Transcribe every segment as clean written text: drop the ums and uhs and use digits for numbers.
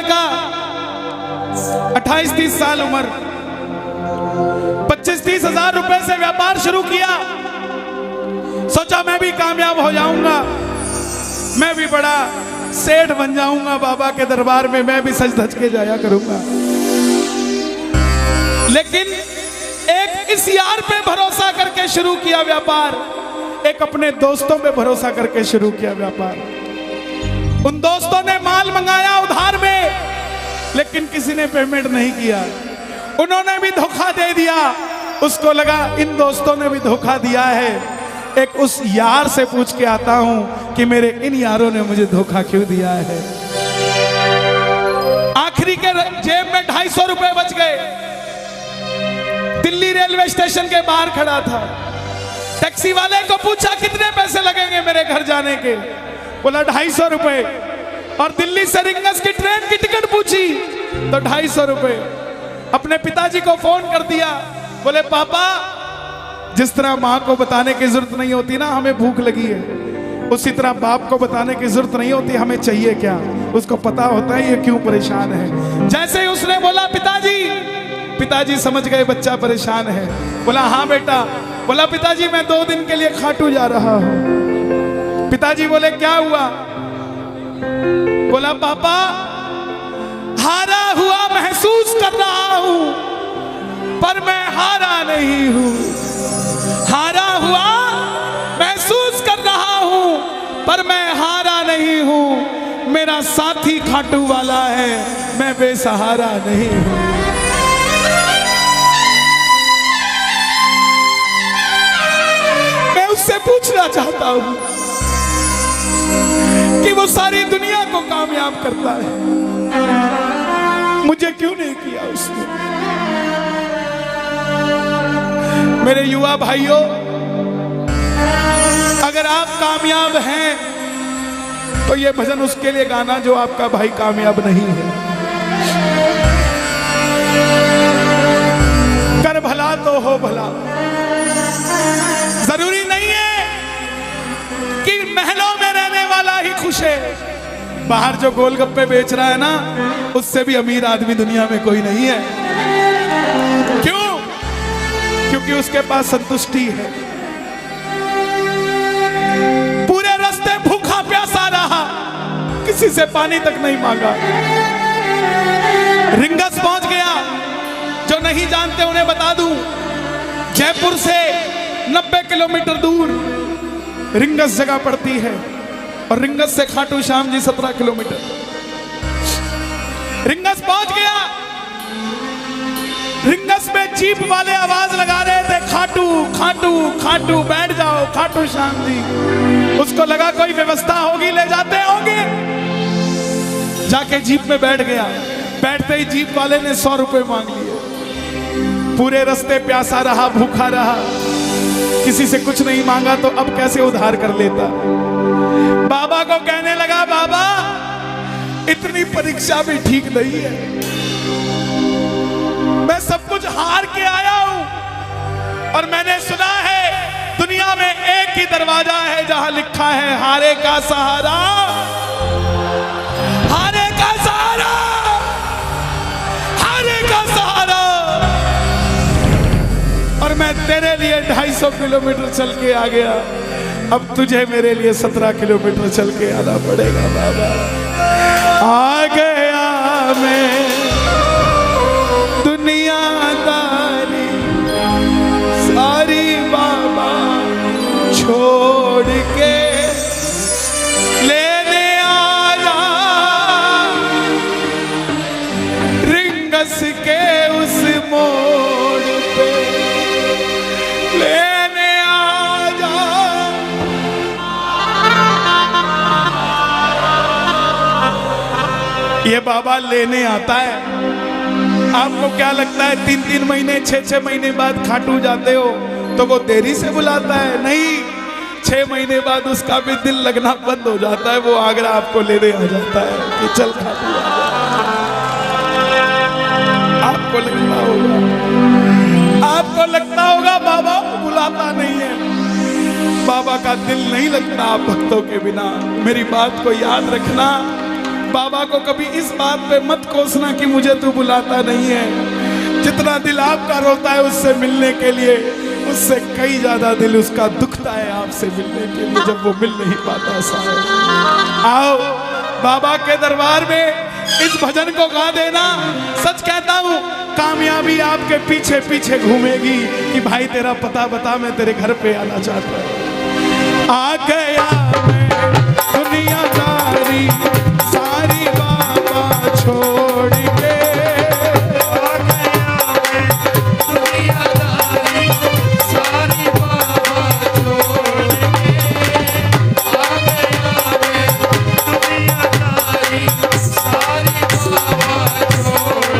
लड़का, 28-30 साल उम्र, 25-30 हजार रुपए से व्यापार शुरू किया। सोचा मैं भी कामयाब हो जाऊंगा, मैं भी बड़ा सेठ बन जाऊंगा, बाबा के दरबार में मैं भी सज धज के जाया करूंगा। लेकिन एक इस यार पे भरोसा करके शुरू किया व्यापार, एक अपने दोस्तों पे भरोसा करके शुरू किया व्यापार। उन दोस्तों ने माल मंगाया उधार में, लेकिन किसी ने पेमेंट नहीं किया। उन्होंने भी धोखा दे दिया। उसको लगा इन दोस्तों ने भी धोखा दिया है, एक उस यार से पूछ के आता हूं कि मेरे इन यारों ने मुझे धोखा क्यों दिया है। आखिरी के जेब में 250 रुपए बच गए। दिल्ली रेलवे स्टेशन के बाहर खड़ा था। टैक्सी वाले को पूछा कितने पैसे लगेंगे मेरे घर जाने के, बोला 250 रुपए। और दिल्ली से रिंगस की ट्रेन की टिकट पूछी तो 250 रुपए। अपने पिताजी को फोन कर दिया, बोले पापा, जिस तरह माँ को बताने की जरूरत नहीं होती ना हमें भूख लगी है, उसी तरह बाप को बताने की जरूरत नहीं होती हमें चाहिए क्या, उसको पता होता है ये क्यों परेशान है। जैसे ही उसने बोला पिताजी, पिताजी समझ गए बच्चा परेशान है। बोला हाँ बेटा। बोला पिताजी मैं 2 दिन के लिए खाटू जा रहा हूं। पिताजी बोले क्या हुआ? बोला पापा, हारा हुआ महसूस कर रहा हूं, पर मैं हारा नहीं हूं। हारा हुआ महसूस कर रहा हूं, पर मैं हारा नहीं हूं। मेरा साथी खाटू वाला है, मैं बेसहारा नहीं हूं। मैं उससे पूछना चाहता हूं कि वो सारी दुनिया को कामयाब करता है, मुझे क्यों नहीं किया उसने? मेरे युवा भाइयों, अगर आप कामयाब हैं तो ये भजन उसके लिए गाना जो आपका भाई कामयाब नहीं है। कर भला तो हो भला। जरूरी नहीं है कि महलों में रहने वाला ही खुश है। बाहर जो गोलगप्पे बेच रहा है ना, उससे भी अमीर आदमी दुनिया में कोई नहीं है। क्यों? क्योंकि उसके पास संतुष्टि है। पूरे रास्ते भूखा प्यासा रहा, किसी से पानी तक नहीं मांगा। रिंगस पहुंच गया। जो नहीं जानते उन्हें बता दूं, जयपुर से 90 किलोमीटर दूर रिंगस जगह पड़ती है, और रिंगस से खाटू श्याम जी 17 किलोमीटर। रिंगस पहुंच गया। रिंगस में जीप वाले आवाज लगा रहे थे, खाटू खाटू खाटू, बैठ जाओ खाटू श्याम जी। उसको लगा कोई व्यवस्था होगी, ले जाते होंगे। जाके जीप में बैठ गया। बैठते ही जीप वाले ने 100 रुपए मांग लिए। पूरे रास्ते प्यासा रहा, भूखा रहा, किसी से कुछ नहीं मांगा तो अब कैसे उधार कर लेता। बाबा को कहने लगा, बाबा इतनी परीक्षा भी ठीक नहीं है, मैं सब कुछ हार के आया हूं, और मैंने सुना है दुनिया में एक ही दरवाजा है जहां लिखा है हारे का सहारा, हारे का सहारा, हारे का सहारा। और मैं तेरे लिए 250 किलोमीटर चल के आ गया, अब तुझे मेरे लिए 17 किलोमीटर चल के आना पड़ेगा। बाबा आ गया मैं दुनियादारी सारी बाबा छोड़ के लेने आया रिंगस के उस मोड़ पे, लेने आया। ये बाबा लेने आता है। आपको क्या लगता है 3-3 महीने 6-6 महीने बाद खाटू जाते हो तो वो देरी से बुलाता है? नहीं, 6 महीने बाद उसका भी दिल लगना बंद हो जाता है, वो आगरा आपको लेने आ जाता है कि चल खाटू आ जा। आपको लगता होगा बाबा बुलाता नहीं है, बाबा का दिल नहीं लगता आप भक्तों के बिना। मेरी बात को याद रखना, बाबा को कभी इस बात पे मत कोसना कि मुझे तू बुलाता नहीं है। जितना दिल आपका रोता है उससे मिलने के लिए, उससे कई ज्यादा दिल उसका दुखता है आपसे मिलने के लिए, जब वो मिल नहीं पाता। साहब आओ बाबा के दरबार में इस भजन को गा देना। सच कहता हूँ कामयाबी आपके पीछे पीछे घूमेगी कि भाई तेरा पता बता, मैं तेरे घर पे आना चाहता हूँ। आ गया मैं दुनियादारी सारी बाबा छोड़ के, आ गया मैं दुनियादारी सारी बाबा छोड़ के, आ गया मैं दुनियादारी सारी बाबा छोड़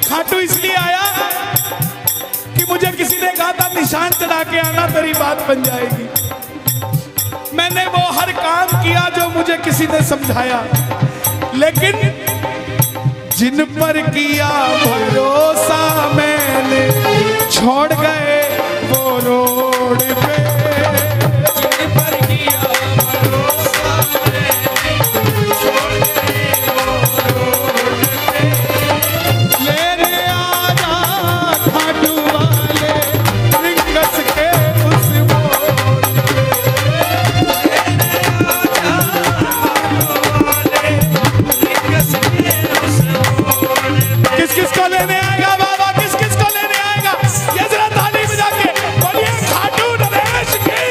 खाटू इसलिए आया कि मुझे किसी ने कहा था निशान चढ़ा के आना तेरी बात बन जाएगी। मैंने वो हर काम किया जो मुझे किसी ने समझाया, लेकिन जिन पर किया भरोसा मैंने छोड़ गए वो रोड पे। जिन पर किया भरोसा मैंने छोड़ गए वो रोड पे। लेने आजा खाटू वाले रिंगस के उस मोड़ पे। लेने आजा खाटू वाले रिंगस के उस मोड़ पे। किस किस को लेने आएगा बाबा, किस किस को लेने आएगा? ये जरा ताली बजा के बोलिए खाटू नरेश की।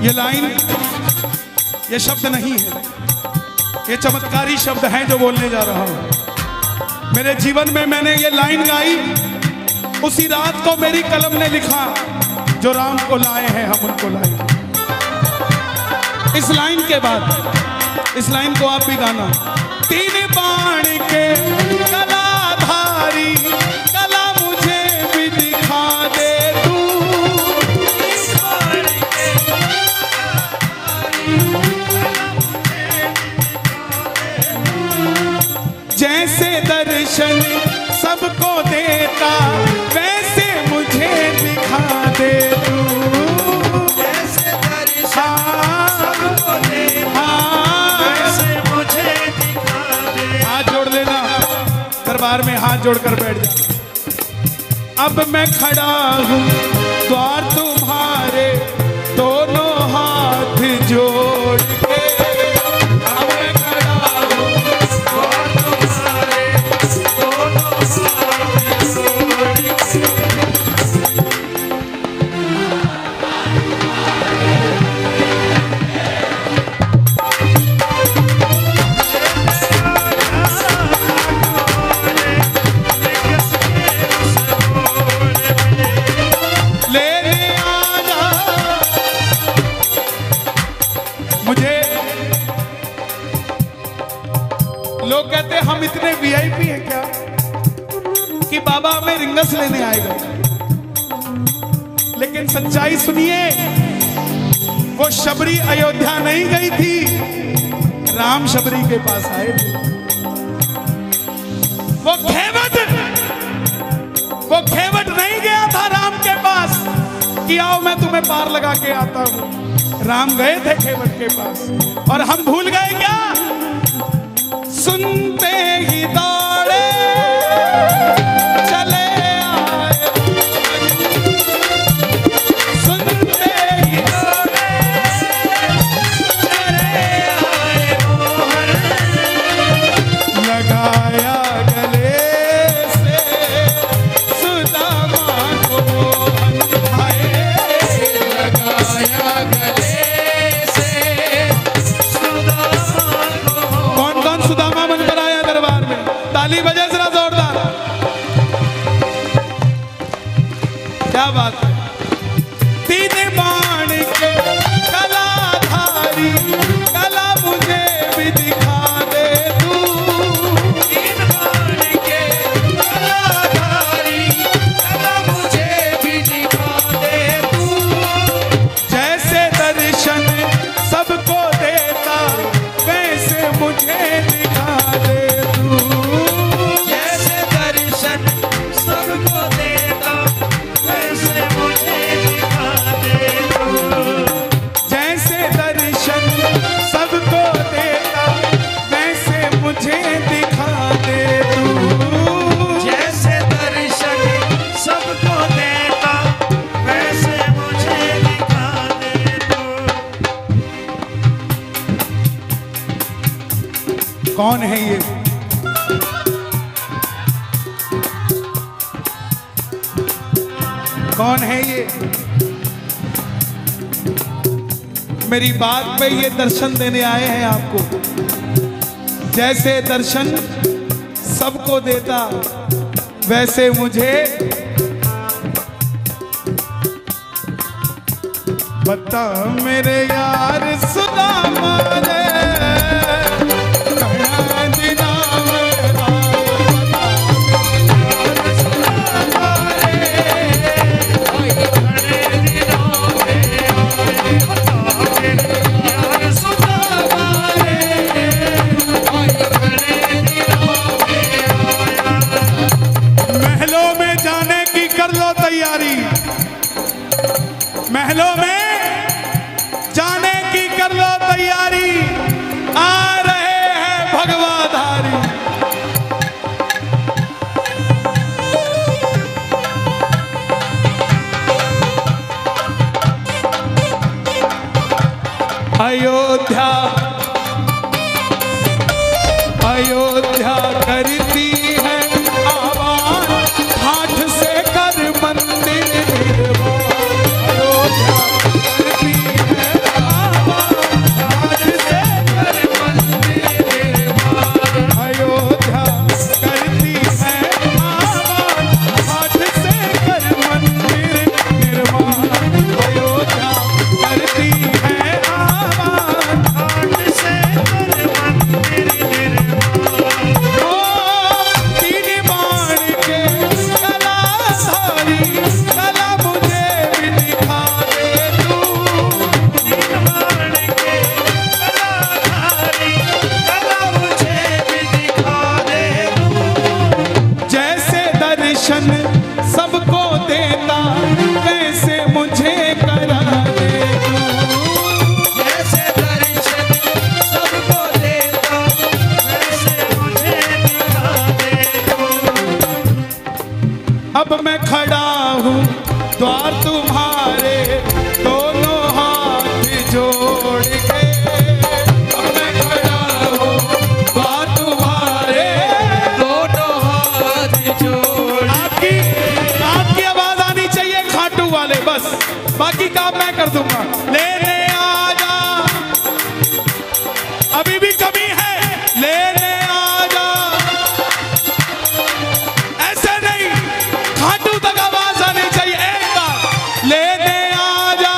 ये लाइन, ये शब्द नहीं है, ये चमत्कारी शब्द हैं जो बोलने जा रहा हूं। मेरे जीवन में मैंने ये लाइन गाई, उसी रात को मेरी कलम ने लिखा, जो राम को लाए हैं हम उनको लाए। इस लाइन के बाद, इस लाइन को आप भी गाना। तीन बाण के कलाधारी कला मुझे भी दिखा दे तू। जैसे दर्शन सबको देता वैसे मुझे दिखा दे तू। जैसे दर्शन सबको देता वैसे मुझे दिखा दे। हाथ जोड़ लेना, दरबार में हाथ जोड़कर बैठ जा। अब मैं खड़ा हूँ द्वार तुम्हारे दोनों हाथ जोड़ के। अब मैं खड़ा हूँ और तुम्हारे दोनों हाथ जोड़ के। लेने आजा। मुझे लोग कहते हैं हम इतने वीआईपी हैं क्या कि बाबा हमें रिंगस लेने आएगा, लेकिन सच्चाई सुनिए, वो शबरी अयोध्या नहीं गई थी, राम शबरी के पास आए थे। वो खेवट नहीं गया था राम के पास कि आओ मैं तुम्हें पार लगा के आता हूं। राम गए थे खेवट के पास और हम भूल गए क्या? सुनते ही दौड़े चले आए, सुनते ही दौड़े चले आए मोहन, लगाया गले से सुदामा को मोहन, हाय लगाया गले से सुदामा को। कौन कौन सुदामा बनकर आया दरबार में? ताली बजे जरा जोरदार। क्या बात है? तीन बाण के कलाधारी, कला मुझे भी दिखा दे तू। तीन बाण के कलाधारी, कला मुझे भी दिखा दे तू। जैसे दर्शन सबको देता वैसे मुझे दिखा दे तू। जैसे दर्शन सबको देता वैसे मुझे दिखा दे तू। जैसे दर्शन सबको देता वैसे मुझे दिखा दे तू। जैसे दर्शन सबको देता वैसे मुझे दिखा दे तू। कौन है ये? कौन है ये? मेरी बात पे ये दर्शन देने आए हैं आपको। जैसे दर्शन सबको देता वैसे मुझे बता मेरे यार सुदामा ने कहा दिना में आओ, बता महलों में जाने की कर लो तैयारी, महलों में जाने की कर लो तैयारी, आ रहे हैं भगवाधारी। अयोध्या अयोध्या करती है आवाज, हाथ से कर मंदिर निर्माण। अयोध्या करती है आवाज, हाथ से कर मंदिर निर्माण। अयोध्या करती है आवाज, हाथ से कर मंदिर निर्माण। अयोध्या करती है आवाज, हाथ से कर मंदिर निर्माण। ओ तीन बाण के कलाधारी, कला मुझे भी दिखा दे तू। तीन बाण के कलाधारी, कला मुझे भी दिखा दे तू। जैसे दर्शन सबको देता वैसे मुझे करा दे तू। जैसे दर्शन सबको देता वैसे मुझे दिखा दे तू। अब मैं खड़ा हूँ द्वार तुम्हारे, दोनों हाथ जोड़ के। अब मैं खड़ा हूँ द्वार तुम्हारे, दोनों हाथ जोड़। आपकी आपकी आवाज आनी चाहिए खाटू वाले, बस बाकी काम मैं कर दूंगा। लेने आ जा, अभी भी कमी है, लेने आ जा। ऐसे नहीं, खाटू तक आवाज आनी चाहिए। एक बार लेने आ जा,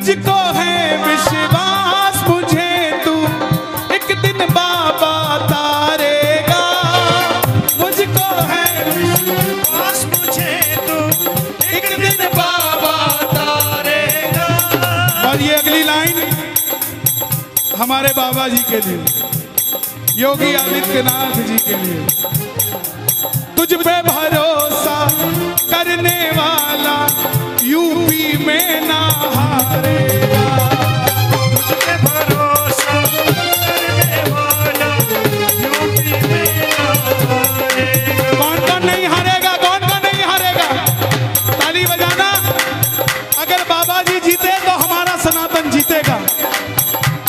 मुझको है विश्वास मुझे तू एक दिन बाबा तारेगा। मुझको है विश्वास मुझे तू एक दिन बाबा तारेगा। और ये अगली लाइन हमारे बाबा जी के लिए, योगी आदित्यनाथ जी के लिए। तुझ पे भरोसा करने वाला यूपी में ना हारेगा। तुझ पे भरोसा करने वाला यूपी में ना हारेगा। कौन कौन नहीं हारेगा, कौन कौन नहीं हारेगा? ताली बजाना। अगर बाबा जी जीते तो हमारा सनातन जीतेगा,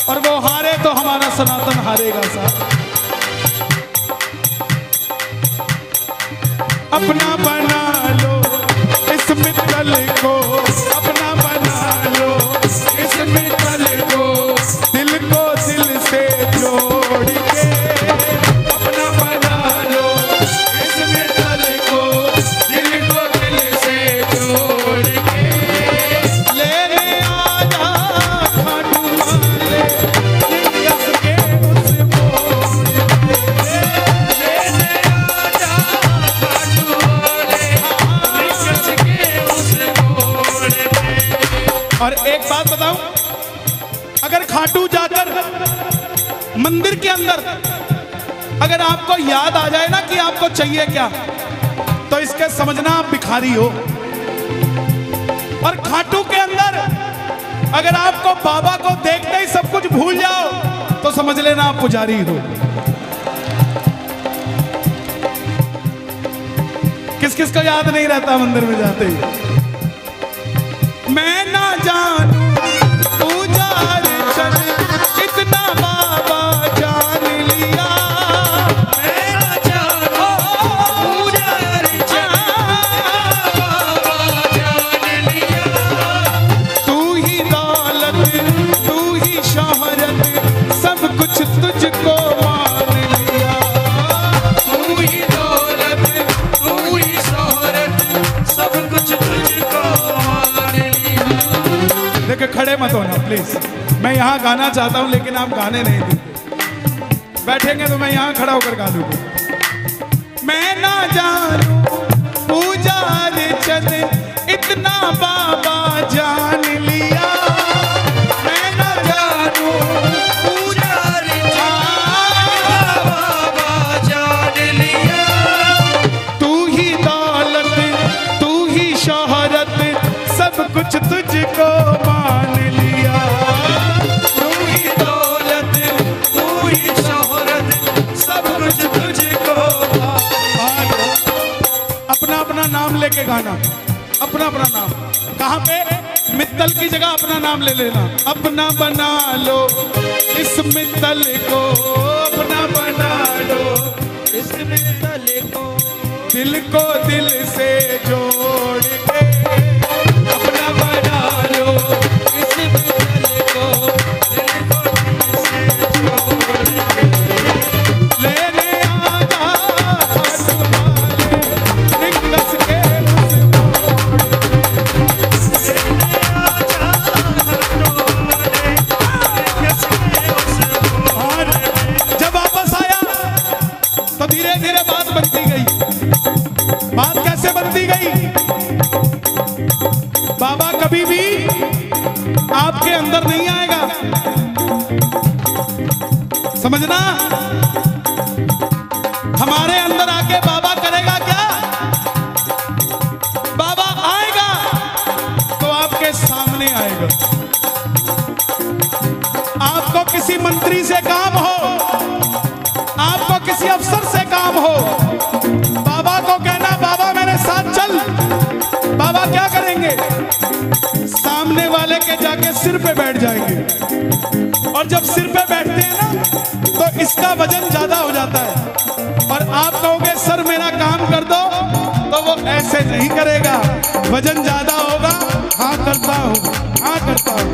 और वो हारे तो हमारा सनातन हारेगा। साहब अपना बना लो इस मित्तल को, अपना बना लो इस मित्तल को, दिल को दिल से जोड़ के। अपना बना लो इस मित्तल को, दिल को दिल से जोड़ के। लेने आजा खाटू वाले लिंगस के उस मोड़ पे। लेने आजा खाटू वाले लिंगस के उस मोड़ पे। और एक बात बताऊं, अगर खाटू जाकर मंदिर के अंदर अगर आपको याद आ जाए ना कि आपको चाहिए क्या, तो इसके समझना आप भिखारी हो। और खाटू के अंदर अगर आपको बाबा को देखते ही सब कुछ भूल जाओ, तो समझ लेना आप पुजारी हो। किस किस को याद नहीं रहता मंदिर में जाते ही? मैं ना जानू पूजा अर्चन इतना बाबा जान लिया। मैं ना जानू पूजा अर्चन बाबा जान लिया। तू ही दौलत तू ही शोहरत सब कुछ तुझको मान लिया। तू ही दौलत तू ही शोहरत सब कुछ तुझको मान लिया। देखो खड़े मत होना प्लीज, मैं यहाँ गाना चाहता हूँ लेकिन आप गाने नहीं देंगे। बैठेंगे तो मैं यहाँ खड़ा होकर गा लूंगा। मैं ना जानू पूजा अर्चन इतना बाबा जान लिया। मैं ना जानू पूजा अर्चन बाबा जान लिया। तू ही दौलत तू ही शोहरत सब कुछ तुझको मान लिया। तू ही दौलत तू ही शोहरत सब कुछ तुझको मान लिया। अपना अपना नाम लेके गाना, अपना अपना नाम। कहाँ पे? मित्तल की जगह अपना नाम ले लेना। अपना बना लो इस मित्तल को, अपना बना लो इस मित्तल को, दिल को दिल से जोड़ के। अपना बना लो इस मित्तल को, दिल को दिल से जोड़ के। लेने आजा खाटू वाले लिंगस के उस मोड़ पे। लेने आजा खाटू वाले लिंगस के उस मोड़ पे। जब वापस आया तो धीरे धीरे बात बनती गई। बात कैसे बनती गई? बाबा कभी भी आपके अंदर नहीं आएगा, समझना। हमारे अंदर आके बाबा करेगा क्या? बाबा आएगा तो आपके सामने आएगा। आपको किसी मंत्री से काम हो, आपको किसी अफसर से काम हो, बाबा को कहना बाबा मेरे साथ चल। बाबा क्या करेंगे? सामने वाले के जाके सिर पे बैठ जाएंगे। और जब सिर पे बैठते हैं ना, तो इसका वजन ज्यादा हो जाता है। और आप कहोगे सर मेरा काम कर दो, तो वो ऐसे नहीं करेगा। वजन ज्यादा होगा, हाँ करता हूँ, हाँ करता हूँ।